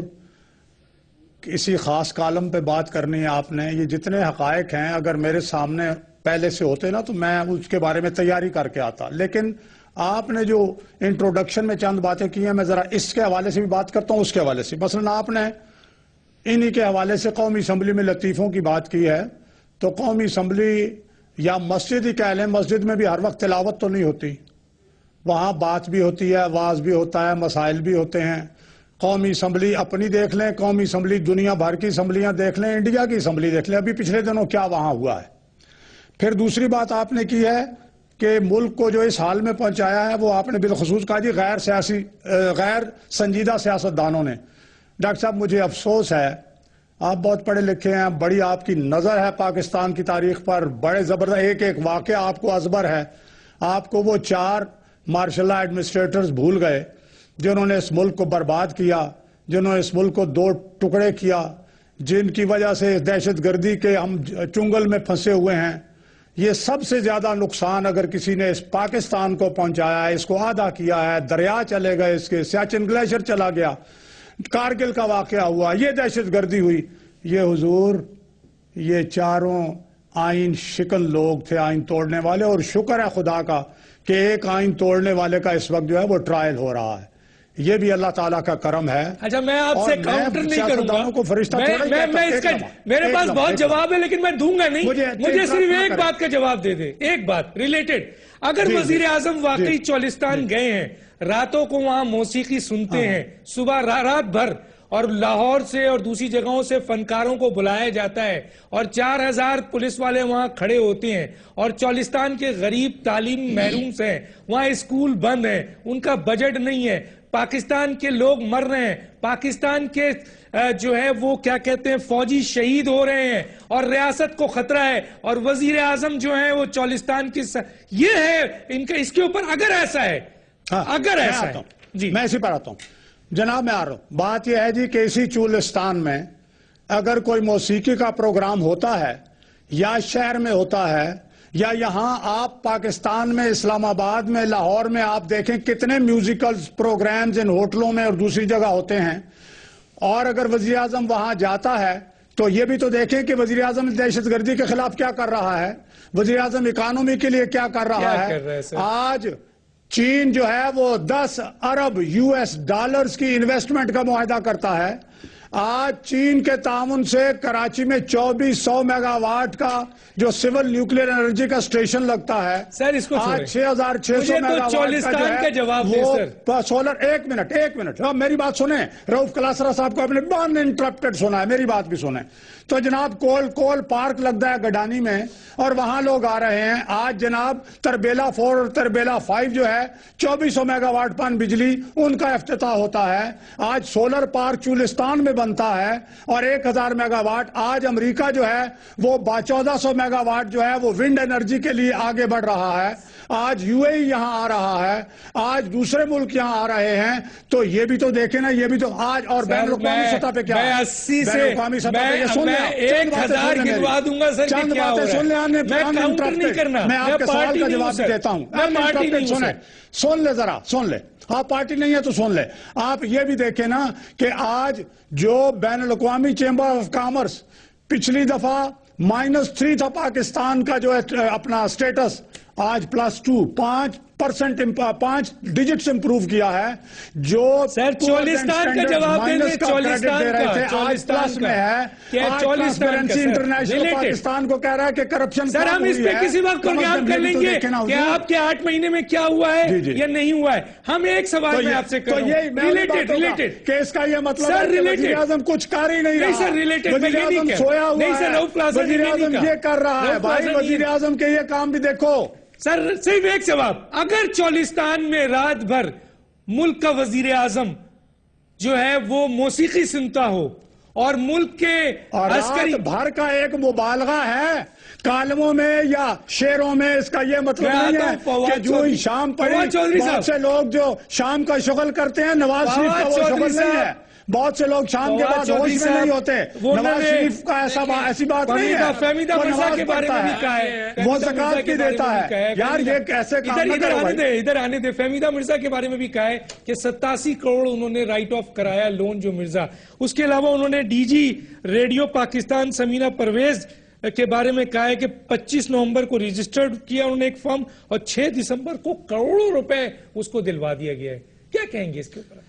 کسی خاص کالم پہ بات کرنی ہے آپ نے. یہ جتنے حقائق ہیں اگر میرے سامنے پہلے سے ہوتے نا تو میں اس کے بارے میں تیاری کر کے آتا. لیکن آپ نے جو انٹروڈکشن میں چند باتیں کی ہیں، میں ذرا اس کے حوالے سے بھی بات کرتا ہوں، اس کے حوالے سے. مثلا آپ نے انہی کے حوالے سے قومی اسمبلی میں لطیفوں کی بات کی ہے. تو قومی اسمبلی یا مسجد ہی کہہ لیں، مسجد میں بھی ہر وقت تلاوت تو نہیں ہوتی، وہاں بات بھی ہوتی ہے، واز بھی ہوتا ہے، مسائل بھی ہوتے ہیں. قومی اسمبلی اپنی دیکھ لیں، قومی اسمبلی دنیا بھر کی اسمبلیاں دیکھ لیں، انڈیا کی اسمبلی دیکھ لیں، ابھی پچھلے دنوں کیا وہاں ہوا ہے. پھر دوسری بات آپ نے کی ہے کہ ملک کو جو اس حال میں پہنچایا ہے وہ آپ نے بالخصوص کہا جی غیر سنجیدہ سیاستدانوں نے. ڈاکٹر صاحب مجھے افسوس ہے، آپ بہت پڑھے لکھے ہیں، بڑی آپ کی نظر ہے پاکستان کی تاریخ پر، بڑے زبردست ایک ایک واقعہ آپ کو ازبر ہے. آپ کو وہ 4 مارشل لا ایڈمنسٹریٹرز بھول گئے جنہوں نے اس ملک کو برباد کیا، جنہوں نے اس ملک کو 2 ٹکڑے کیا، جن کی وجہ سے دہشت گردی کے ہم چنگل میں پھنسے ہوئے ہیں. یہ سب سے زیادہ نقصان اگر کسی نے اس پاکستان کو پہنچایا ہے، اس کو آدھا کیا ہے، دریا چلے گئے، اس کے سیاچن گلیشر چلا گیا، کارگل کا واقعہ ہوا، یہ دہشت گردی ہوئی. یہ حضور یہ 4 آئین شکن لوگ تھے، آئین توڑنے والے، اور شکر ہے خدا کا کہ ایک آئین توڑنے والے کا اس وقت جو ہے وہ ٹرائل ہو رہا ہے. یہ بھی اللہ تعالیٰ کا کرم ہے. اچھا میں آپ سے کاؤنٹر نہیں کروں گا، میں اس کا میرے پاس بہت جواب ہے لیکن میں دوں گا نہیں. مجھے صرف ایک بات کا جواب دے دے، ایک بات ریلیٹڈ. اگر وزیر اعظم واقعی چولستان گئے ہیں، راتوں کو وہاں موسیقی سنتے ہیں، صبح رات بھر، اور لاہور سے اور دوسری جگہوں سے فنکاروں کو بلایا جاتا ہے، اور 4000 پولیس والے وہاں کھڑے ہوتے ہیں، اور چولستان کے غریب تعلیم محروم ہیں، وہاں اسکول بند ہیں، ان کا بجٹ نہیں ہے، پاکستان کے لوگ مر رہے ہیں، پاکستان کے جو ہے وہ کیا کہتے ہیں فوجی شہید ہو رہے ہیں، اور ریاست کو خطرہ ہے، اور وزیر اعظم جو ہے وہ چولستان کی یہ ہے ان کا. اس کے اوپر اگر ایسا ہے، اگر ایسا ہے جی میں اسی پر آتا ہوں جناب. میں آ رہا ہوں. بات یہ ہے جی کہ اسی چولستان میں اگر کوئی موسیقی کا پروگرام ہوتا ہے، یا شہر میں ہوتا ہے، یا یہاں آپ پاکستان میں اسلام آباد میں لاہور میں آپ دیکھیں کتنے میوزیکل پروگرامز ان ہوٹلوں میں اور دوسری جگہ ہوتے ہیں، اور اگر وزیر اعظم وہاں جاتا ہے تو یہ بھی تو دیکھیں کہ وزیر اعظم دہشت گردی کے خلاف کیا کر رہا ہے، وزیر اعظم اکانومی کے لیے کیا کر رہا ہے. آج چین جو ہے وہ 10 ارب US کی انویسٹمنٹ کا معاہدہ کرتا ہے. آج چین کے تعاون سے کراچی میں 2400 میگا واٹ کا جو سول نیوکلیر انرجی کا اسٹیشن لگتا ہے. سر اس کو آج 6600 میگا واٹ کا جو ہے وہ سولر. ایک منٹ میری بات سنیں. رؤف کلاسرا صاحب کو اپنے بان انٹرپٹڈ سنا ہے، میری بات بھی سنیں. تو جناب کول پارک لگتا ہے گڈانی میں، اور وہاں لوگ آ رہے ہیں. آج جناب تربیلا 4 اور تربیلا 5 جو ہے 2400 میگا واٹ پان بجلی ان کا افتتاح ہوتا ہے. آج سولر پارک چولستان میں بنتا ہے، اور 1000 میگا واٹ. آج امریکہ جو ہے وہ 1400 میگا واٹ جو ہے وہ ونڈ انرجی کے لیے آگے بڑھ رہا ہے. آج UAE یہاں آ رہا ہے، آج دوسرے ملک یہاں آ رہے ہیں. تو یہ بھی تو دیکھیں نا، یہ بھی تو آج. اور بین الاقوامی سطح پہ کیا ہے؟ 80 سے میں 1000 گنوا دوں گا سر. چند باتیں سن لیں. میں آپ کے سوال کا جواب دیتا ہوں. سن لے ذرا، سن لے. آپ پارٹی نہیں ہے تو سن لے. آپ یہ بھی دیکھیں نا کہ آج جو بین الاقوامی چیمبر آف کامرس پچھلی دفعہ -3 تھا پاکستان کا جو ہے اپنا سٹیٹس، آج +2 5 ڈیجٹس امپروو کیا ہے. جو سر چولستان کا جواب دیں گے، چولستان کا آج پلس میں ہے. ٹرانسپیرنسی انٹرنیشنل پاکستان کو کہہ رہا ہے کہ کرپشن. سر ہم اس پہ کسی وقت پروگرام کر لیں گے کہ آپ کے 8 مہینے میں کیا ہوا ہے یا نہیں ہوا ہے. ہم ایک سوال میں آپ سے کروں ریلیٹڈ کہ اس کا یہ مطلب ہے کہ وزیر اعظم کچھ کر ہی نہیں رہا. سر ریلیٹڈ وزیر اعظم سویا ہوا ہے، وزیر اعظم یہ کر رہا ہے. بھائی وزیر اعظم کے یہ کام بھی دیکھو. سر صرف ایک جواب. اگر چولستان میں رات بھر ملک کا وزیر اعظم جو ہے وہ موسیقی سنتا ہو اور ملک کے عسکری بھر کا ایک مبالغہ ہے کالموں میں یا شعروں میں، اس کا یہ مطلب نہیں ہے کہ جو شام پڑی بہت سے لوگ جو شام کا شغل کرتے ہیں، نواز شریف کا وہ شغل نہیں ہے. بہت سے لوگ شام کے بعد ہوش میں نہیں ہوتے. نواز شریف کا ایسی بات نہیں ہے. فہمیدہ مرزا کے بارے میں بھی کہا ہے، وہ زکات بھی دیتا ہے. یار یہ کیسے کام نہ کرو بھائی. ادھر آنے دے. فہمیدہ مرزا کے بارے میں بھی کہا ہے کہ 87 کروڑ انہوں نے رائٹ آف کرایا لون جو مرزا. اس کے علاوہ انہوں نے DG ریڈیو پاکستان سمینہ پرویز کے بارے میں کہا ہے کہ 25 نومبر کو رجسٹرڈ کیا انہوں نے ایک فارم اور 6 دسمبر کو کروڑوں روپے اس کو دلوا دیا گیا ہے. کیا کہیں گے اس کے اوپر؟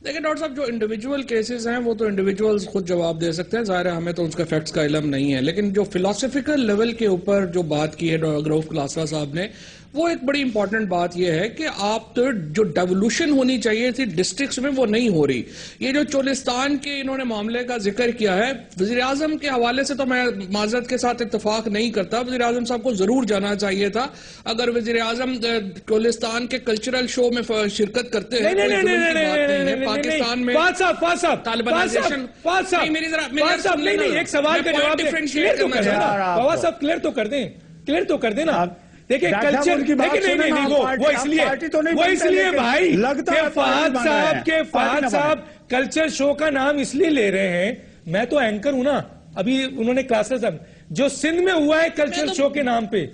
دیکھیں ڈاکٹر صاحب، جو انڈیویجول کیسز ہیں وہ تو انڈیویجولز خود جواب دے سکتے ہیں، ظاہر ہے ہمیں تو اس کا فیکٹس کا علم نہیں ہے، لیکن جو فلاسفیکل لیول کے اوپر جو بات کی ہے ڈاکٹر رؤف کلاسرا صاحب نے، وہ ایک بڑی امپورٹنٹ بات یہ ہے کہ آپ تو جو ڈیولوشن ہونی چاہیے تھی ڈسٹرکٹس میں وہ نہیں ہو رہی. یہ جو چولستان کے انہوں نے معاملے کا ذکر کیا ہے، وزیر اعظم کے حوالے سے تو میں معذرت کے ساتھ اتفاق نہیں کرتا. وزیر اعظم صاحب کو ضرور جانا چاہیے تھا. اگر وزیر اعظم چولستان کے کلچرل شو میں شرکت کرتے ہیں، پاکستان میں طالبانائزیشن، ایک سوال کا جواب کلیئر تو کر دیں نا. دیکھیں کلچر وہ اس لیے بھائی فہد صاحب کلچر شو کا نام اس لیے لے رہے ہیں. میں تو اینکر ہوں نا. ابھی انہوں نے کلاسز جو سندھ میں ہوا ہے کلچر شو کے نام پہ،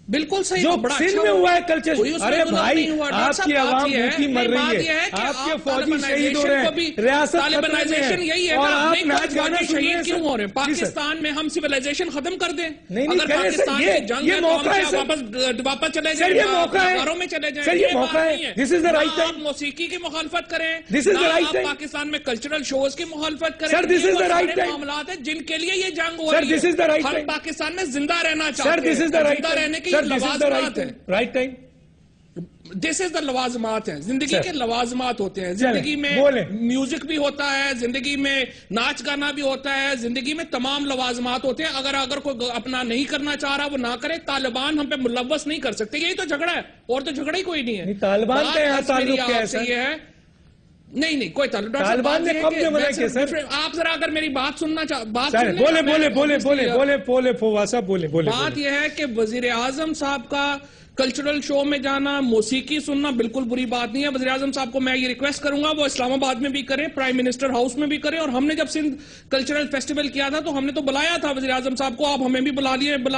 بالکل صحیح، جو سندھ میں ہوا ہے کلچر. ارے بھائی آپ کی عوام بھوکی مر رہی ہے، آپ کے فوجی شہید ہو رہے ہیں، ریاست طالبانائزیشن یہی ہے اور آپ ناچ گانا شہید کیوں ہو رہے ہیں؟ پاکستان میں ہم سویلائزیشن ختم کر دیں. اگر پاکستان کی جنگ ہے تو ہم واپس چلے جائیں، گھروں میں چلے جائیں. یہ موقع ہے. دس از دا رائٹ ٹائم. آپ موسیقی کی مخالفت کریں، دس از دا رائٹ ٹائم. پاکستان میں کلچرل شوز کی مخالفت کریں. سر دس از دا رائٹ ٹائم. معاملات ہیں جن کے لیے یہ جنگ ہو رہی ہے. دس از دا رائٹ ٹائم. ہم پاکستان میں زندہ رہنا چاہتے ہیں. دس از دا رائٹ زندہ ٹائم. رہنے کی لوازمات رائٹ ٹائم. دس از دا لوازمات ہیں. زندگی کے لوازمات ہوتے ہیں. زندگی میں میوزک بھی ہوتا ہے، زندگی میں ناچ گانا بھی ہوتا ہے، زندگی میں تمام لوازمات ہوتے ہیں. اگر کوئی اپنا نہیں کرنا چاہ رہا وہ نہ کرے. طالبان ہم پہ ملوث نہیں کر سکتے. یہی تو جھگڑا ہے، اور تو جھگڑا ہی کوئی نہیں ہے. طالبان کا یہاں تعلق کیسا ہے؟ نہیں کوئی تعلق. طالبان نے کب جو منع کیا سر؟ آپ ذرا اگر میری بات سننا بات بولے. بات یہ ہے کہ وزیر اعظم صاحب کا کلچرل شو میں جانا، موسیقی سننا بالکل بری بات نہیں ہے. وزیر اعظم صاحب کو میں یہ ریکویسٹ کروں گا وہ اسلام آباد میں بھی کریں، پرائم منسٹر ہاؤس میں بھی کریں. اور ہم نے جب سندھ کلچرل فیسٹیول کیا تھا تو ہم نے تو بلایا تھا وزیر اعظم صاحب کو. آپ ہمیں بھی بلا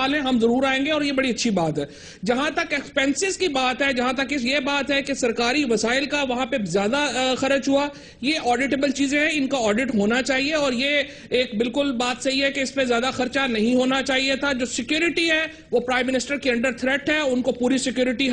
لیں، ہم ضرور آئیں گے اور یہ بڑی اچھی بات ہے. جہاں تک ایکسپینسز کی بات ہے، جہاں تک یہ بات ہے کہ سرکاری وسائل کا وہاں پہ زیادہ خرچ ہوا، یہ آڈیٹیبل چیزیں ہیں، ان کا آڈٹ ہونا چاہیے. اور یہ ایک بالکل بات صحیح ہے کہ اس پہ زیادہ خرچہ نہیں ہونا چاہیے تھا. جو سیکیورٹی ہے وہ پرائم منسٹر کے انڈر تھریٹ ہے، ان کو پوری سیکیورٹی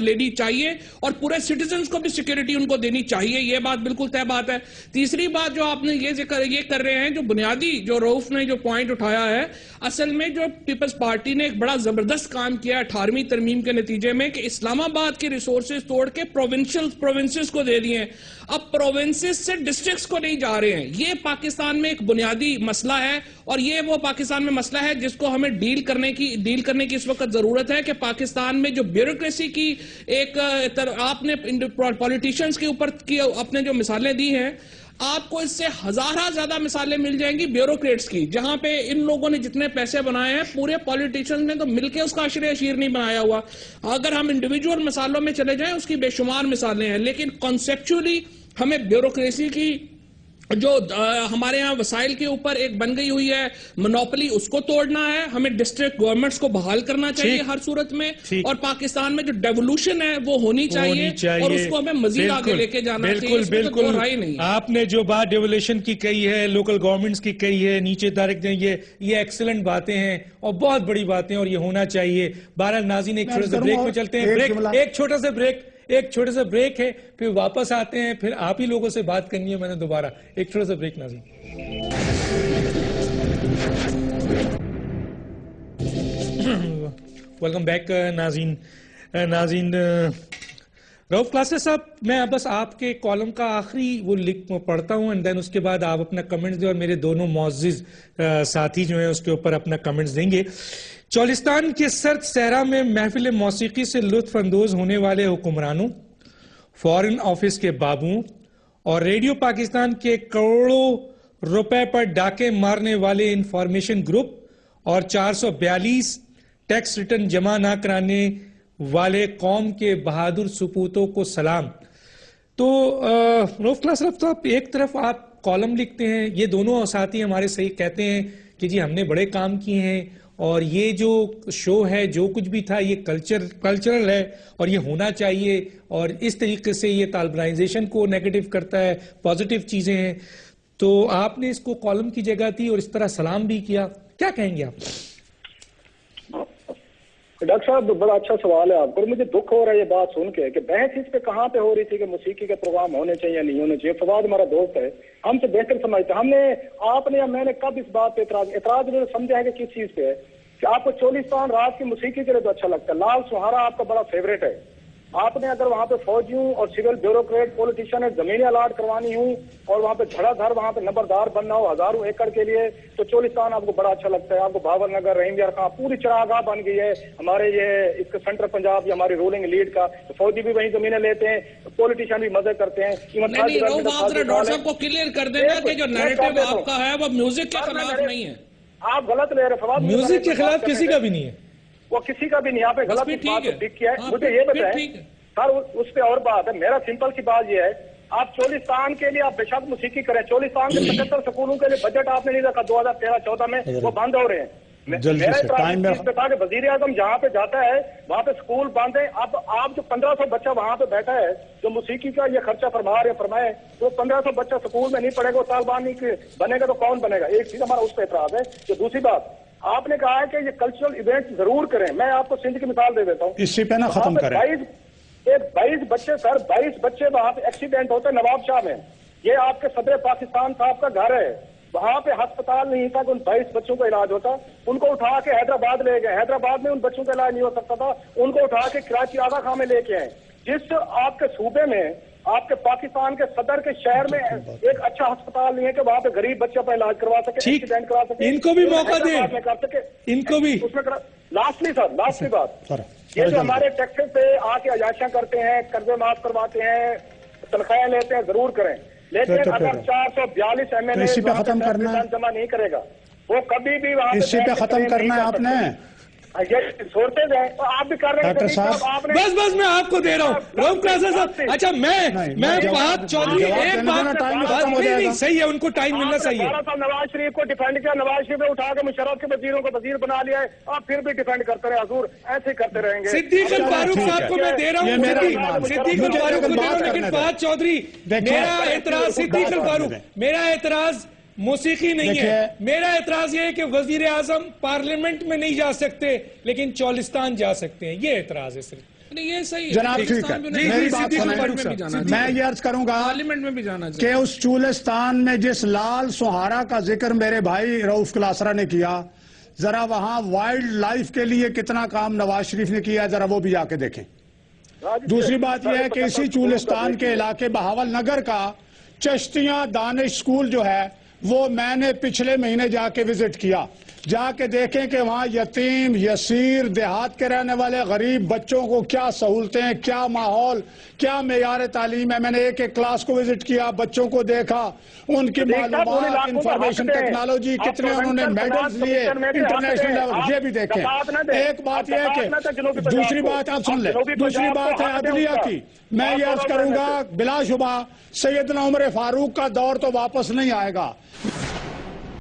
لینی چاہیے اور پورے سٹیزنز کو بھی سیکیورٹی ان کو دینی چاہیے. یہ بات بالکل طے بات ہے. تیسری بات جو آپ نے یہ کر رہے ہیں، جو بنیادی جو رؤف نے جو پوائنٹ اٹھایا ہے، اصل میں جو پیپلز پارٹی نے ایک بڑا زبردست کام کیا 18ویں ترمیم کے نتیجے میں کہ اسلام آباد کے ریسورسز توڑ کے پروونسز کو دے دیے ہیں. اب پروونسز سے ڈسٹرکٹس کو نہیں جا رہے ہیں. یہ پاکستان میں ایک بنیادی مسئلہ ہے اور یہ وہ پاکستان میں مسئلہ ہے جس کو ہمیں ڈیل کرنے کی اس وقت ضرورت ہے. کہ پاکستان میں جو بیوروکریسی کی ایک آپ نے پولیٹیشنز کے اوپر کی اپنے جو مثالیں دی ہیں، آپ کو اس سے ہزارہ زیادہ مثالیں مل جائیں گی بیوروکریٹس کی، جہاں پہ ان لوگوں نے جتنے پیسے بنائے ہیں پورے پولیٹیشنز نے تو مل کے اس کا عشر اشیر نہیں بنایا ہوا. اگر ہم انڈیویجول مثالوں میں چلے جائیں اس کی بے شمار مثالیں ہیں، لیکن کانسیپچولی ہمیں بیوروکریسی کی جو ہمارے ہاں وسائل کے اوپر ایک بن گئی ہوئی ہے منوپلی، اس کو توڑنا ہے. ہمیں ڈسٹرکٹ گورنمنٹس کو بحال کرنا چاہیے ہر صورت میں. اور پاکستان میں جو ڈیولوشن ہے وہ ہونی چاہیے اور اس کو ہمیں مزید آگے لے کے جانا چاہیے. بالکل آپ نے جو بات ڈیولوشن کی کہی ہے، لوکل گورنمنٹس کی کہی ہے، نیچے تارک نے یہ ایکسلنٹ باتیں ہیں اور بہت بڑی باتیں اور یہ ہونا چاہیے. بہرحال ناظرین ایک چھوٹے سے بریک میں چلتے ہیں. ایک چھوٹا سا بریک ہے، پھر واپس آتے ہیں. پھر آپ ہی لوگوں سے بات کرنی ہے میں نے دوبارہ. ایک چھوٹا سا بریک ناظرین. ویلکم بیک ناظرین. رؤف کلاسرا صاحب، میں بس آپ کے کالم کا آخری وہ لکھ پڑھتا ہوں اینڈ دین اس کے بعد آپ اپنا کمنٹس دیں اور میرے دونوں معزز ساتھی جو ہیں اس کے اوپر اپنا کمنٹس دیں گے. چولستان کے سرد صحرا میں محفل موسیقی سے لطف اندوز ہونے والے حکمرانوں، فارن آفس کے بابوں اور ریڈیو پاکستان کے کروڑوں روپے پر ڈاکے مارنے والے انفارمیشن گروپ اور 442 ٹیکس ریٹرن جمع نہ کرانے والے قوم کے بہادر سپوتوں کو سلام. تو رؤف کلاسرا صاحب، ایک طرف آپ کالم لکھتے ہیں، یہ دونوں ساتھی ہمارے صحیح کہتے ہیں کہ جی ہم نے بڑے کام کیے ہیں اور یہ جو شو ہے جو کچھ بھی تھا یہ کلچرل ہے اور یہ ہونا چاہیے اور اس طریقے سے یہ طالبانائزیشن کو نیگیٹو کرتا ہے، پازیٹیو چیزیں ہیں. تو آپ نے اس کو کالم کی جگہ دی اور اس طرح سلام بھی کیا. کیا کہیں گے آپ؟ ڈاکٹر صاحب بڑا اچھا سوال ہے آپ کو. مجھے دکھ ہو رہا ہے یہ بات سن کے کہ بحث اس پہ کہاں پہ ہو رہی تھی کہ موسیقی کے پروگرام ہونے چاہیے یا نہیں ہونے چاہیے. فواد ہمارا دوست ہے, ہم سے بہتر سمجھتے ہیں. ہم نے, آپ نے یا میں نے کب اس بات پہ اعتراض سمجھا ہے کہ کس چیز پہ ہے کہ آپ کو چولستان رات کی موسیقی کے لیے تو اچھا لگتا ہے. لال سہارا آپ کا بڑا فیوریٹ ہے. آپ نے اگر وہاں پہ فوجیوں اور سول بیوروکریٹ پولیٹیشین زمینیں الاٹ کروانی ہوں اور وہاں پہ دھڑا دھڑ وہاں پہ نمبردار بننا ہو ہزاروں ایکڑ کے لیے تو چولستان آپ کو بڑا اچھا لگتا ہے. آپ کو بھاول نگر, رحیم یار خان پوری چراگاہ بن گئی ہے ہمارے یہ اس سینٹرل پنجاب یا ہماری رولنگ لیڈ کا. فوجی بھی وہیں زمینیں لیتے ہیں, پولیٹیشین بھی مزے کرتے ہیں. ڈاکٹر صاحب کو کلیئر کر دینا کہ جو نیریٹو آپ کا ہے وہ میوزک کے خلاف نہیں ہے. آپ غلط لے رہے فواد. میوزک کے خلاف کسی کا بھی نہیں ہے, وہ کسی کا بھی نہیں. آپ نے غلط بات کیا ہے. مجھے یہ بتائیں سر, اس پہ اور بات ہے. میرا سمپل سی بات یہ ہے, آپ چولستان کے لیے آپ بے شک موسیقی کریں. چولستان کے 75 سکولوں کے لیے بجٹ آپ نے نہیں رکھا 2013-14 میں, وہ بند ہو رہے ہیں. میرا اعتراض پہ تھا کہ وزیر اعظم جہاں پہ جاتا ہے وہاں پہ اسکول بند ہے. اب آپ جو 1500 بچہ وہاں پہ بیٹھا ہے جو موسیقی کا یہ خرچہ فرمائے تو 1500 بچہ اسکول میں نہیں پڑھے گا, طالبان نہیں بنے گا تو کون بنے گا. ایک چیز ہمارا اس پہ اعتراض ہے. جو دوسری بات آپ نے کہا ہے کہ یہ کلچرل ایونٹ ضرور کریں. میں آپ کو سندھ کی مثال دے دیتا ہوں. اسی پہ نہ ختم کریں. 22 بچے سر, 22 بچے وہاں پہ ایکسیڈنٹ ہوتے نواب شاہ میں. یہ آپ کے صدر پاکستان صاحب کا گھر ہے. وہاں پہ ہسپتال نہیں تھا کہ ان 22 بچوں کا علاج ہوتا. ان کو اٹھا کے حیدرآباد لے گئے. حیدرآباد میں ان بچوں کا علاج نہیں ہو سکتا تھا. ان کو اٹھا کے کراچی آغا خان میں لے کے آئے. جس آپ کے صوبے میں, آپ کے پاکستان کے صدر کے شہر میں ایک اچھا ہسپتال نہیں ہے کہ وہاں پہ غریب بچے اپنا علاج کروا سکے, ایکسیڈنٹ کروا سکے. ان کو بھی موقع دیں, ان کو بھی. لاسٹلی سر, لاسٹلی بات, یہ جو ہمارے ٹیکسز سے آ کے عیاشیاں کرتے ہیں, قرضے معاف کرواتے ہیں, تنخواہیں لیتے ہیں, ضرور کریں. لیکن اگر 442 MLA جمع نہیں کرے گا وہ کبھی بھی وہاں اسی پہ ختم کرنا ہے آپ نے. چھوڑتے جائیں تو آپ بھی کر رہے ہیں. ڈاکٹر صاحب بس میں آپ کو دے رہا ہوں روم کلاسز صاحب. اچھا میں فہد چودھری ایک بات صحیح ہے, ان کو ٹائم ملنا صحیح ہے. نواز شریف کو ڈیفینڈ کیا, نواز شریف نے اٹھا کے مشرف کے وزیروں کو وزیر بنا لیا ہے. آپ پھر بھی ڈیفینڈ کرتے رہے حضور, ایسے ہی کرتے رہیں گے. صدیق الفاروق صاحب کو میں دے رہا ہوں, صدیق الفاروق کو دے رہا ہوں. لیکن فہد چودھری میرا اعتراض, صدیق الفاروق میرا اعتراض موسیقی نہیں ہے. میرا اعتراض یہ ہے کہ وزیر اعظم پارلیمنٹ میں نہیں جا سکتے لیکن چولستان جا سکتے ہیں. یہ اعتراض ہے صرف. یہ صحیح جناب ٹھیک ہے, میری بات سنیں. میں یہ عرض کروں گا پارلیمنٹ میں بھی جانا کہ اس چولستان میں جس لال سہارا کا ذکر میرے بھائی رؤف کلاسرا نے کیا, ذرا وہاں وائلڈ لائف کے لیے کتنا کام نواز شریف نے کیا, ذرا وہ بھی جا کے دیکھیں. دوسری بات یہ ہے کہ اسی چولستان کے علاقے بہاول نگر کا چشتیاں دانش سکول جو ہے وہ میں نے پچھلے مہینے جا کے وزٹ کیا. جا کے دیکھیں کہ وہاں یتیم, یسیر, دیہات کے رہنے والے غریب بچوں کو کیا سہولتیں, کیا ماحول, کیا معیار تعلیم ہے. میں نے ایک کلاس کو وزٹ کیا, بچوں کو دیکھا, ان کی معلومات, انفارمیشن ٹیکنالوجی, کتنے انہوں نے میڈلز لیے انٹرنیشنل لیول, یہ بھی دیکھیں. ایک بات یہ ہے کہ دوسری بات آپ سن لیں, دوسری بات ہے عدلیہ کی. میں یہ عرض کروں گا بلا شبہ سیدنا عمر فاروق کا دور تو واپس نہیں آئے گا.